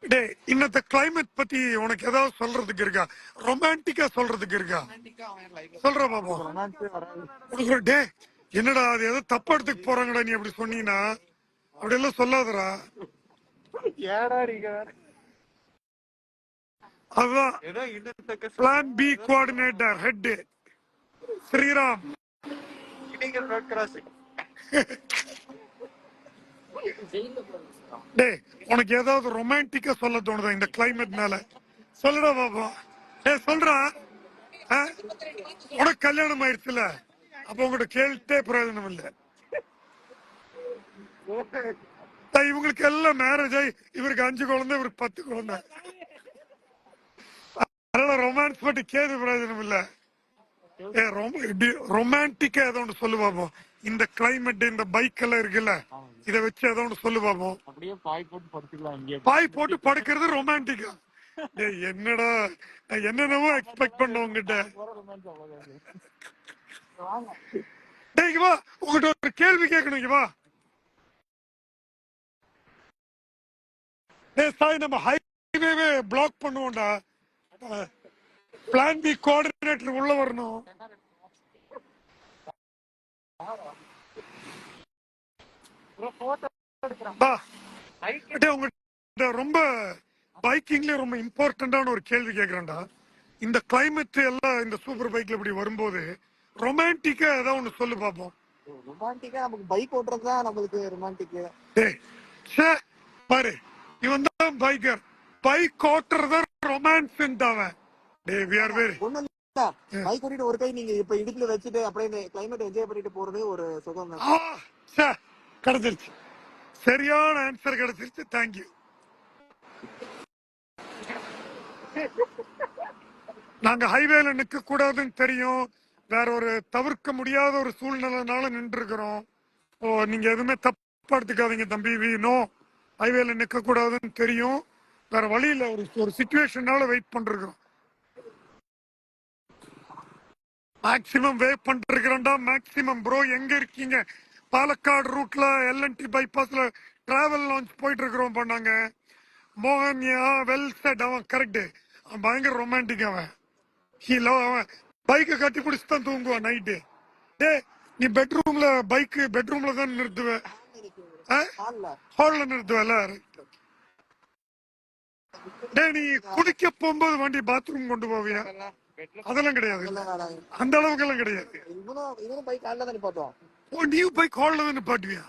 டே இன்னத்த climate பத்தி உனக்கு ஏதாவது சொல்றதுக்கு இருக்கா? ரொமான்டிக்கா சொல்றதுக்கு இருக்கா? சொல்ற பாப்போம். டே என்னடா அது ஏதோ தப்பா எடுத்துக்கு போறாங்கடா நீ அப்படி சொன்னீங்கன்னா அப்படி எல்லாம் சொல்லாதடா. அதுதான் plan B coordinator head Sriram. டே உனக்கு ஏதாவது ரொமான்டிக்கா சொல்ல தோணுதா இந்த கிளைமேட்னால? சொல்லுடா பாப்பா. டே சொல்றா. உனக்கு கல்யாணம் ஆயிடுச்சுல, அப்ப உங்ககிட்ட கேள்விட்டே பிரயோஜனம் இல்ல. இவங்களுக்கு எல்லாம் மேரேஜ் ஆகி இவருக்கு 5 குழந்தை இவருக்கு 10 குழந்தை. அதனால ரொமான்ஸ் பத்தி கேது பிரயோஜனம் இல்ல. ரொமான்டிக்கா ஏதோ ஒன்று சொல்லு பாப்போம். இந்த கிளைமேட் இந்த பைக் எல்லாம் இருக்குல்ல, இத வச்சு ஏதோ ஒன்று சொல்லு பாப்போம். பாய் போட்டு படுக்கிறது ரொமான்டிக்கா? என்னடா என்னென்னவோ எக்ஸ்பெக்ட் பண்ண உங்ககிட்ட. வா உங்ககிட்ட ஒரு கேள்வி கேட்கணும். வா சாய், நம்ம ஹைவேவே பிளாக் பண்ணுவோம்டா. பிளான் பி கோஆர்டினேட்டர் உள்ள வரணும். ரொம்ப பைக்கிங்ல ரொம்ப இம்பார்ட்டன்டான ஒரு கேள்வி கேட்கிறேன்டா. இந்த கிளைமேட் எல்லாம் இந்த சூப்பர் பைக்ல இப்படி வரும்போது ரொமான்டிக்கா ஏதாவது ஒண்ணு சொல்லு பாப்போம். ரொமான்டிக்கா நமக்கு பைக் ஓட்டுறது தான் நம்மளுக்கு ரொமான்டிக். பாரு, இவன் தான் பைக்கர். பைக் ஓட்டுறத ரொமான்ஸ் அவன். பைக் ஓட்டிட்டு ஒரு கை நீங்க இப்ப இடுப்புல வச்சுட்டு அப்படியே இந்த கிளைமேட் என்ஜாய் பண்ணிட்டு போறது ஒரு சுகம் தான். கிடைச்சிருச்சு, சரியான ஆன்சர் கிடைச்சிருச்சு. தேங்க்யூ. நாங்க ஹைவேல நிக்க கூடாதுன்னு தெரியும், வேற ஒரு தவிர்க்க முடியாத ஒரு சூழ்நிலைனால நின்று இருக்கிறோம். நீங்க எதுவுமே தப்பா எடுத்துக்காதீங்க தம்பி. நோ, ஹைவேல நிக்க கூடாதுன்னு தெரியும், வேற வழியில ஒரு சிச்சுவேஷனால வெயிட் பண்றோம். மேக்சிமம் வெயிட் பண்ணிருக்கிறேன்டா. மேக்சிமம் ப்ரோ எங்க இருக்கீங்க? பாலக்காடு ரூட்ல எல்என்டி பைபாஸ்ல டிராவல் லான்ச் போயிட்டு இருக்கிறோம் பண்ணாங்க. மோகன் வெல் செட். அவன் கரெக்ட், அவன் பயங்கர ரொமான்டிக். அவன் அவன் பைக்கை கட்டி பிடிச்சு தான் தூங்குவான் நைட்டு. டே நீ பெட்ரூம்ல பெட்ரூம்ல தான் நிறுத்துவ, ஹால்ல நிறுத்துவல. டே நீ குடிக்க போகும்போது வண்டி பாத்ரூம் கொண்டு போவியா? அதெல்லாம் கிடையாது, அந்த அளவுக்கு எல்லாம் கிடையாது. நீ பைக் ஹால்ல தான் நிப்பாட்டுவியா?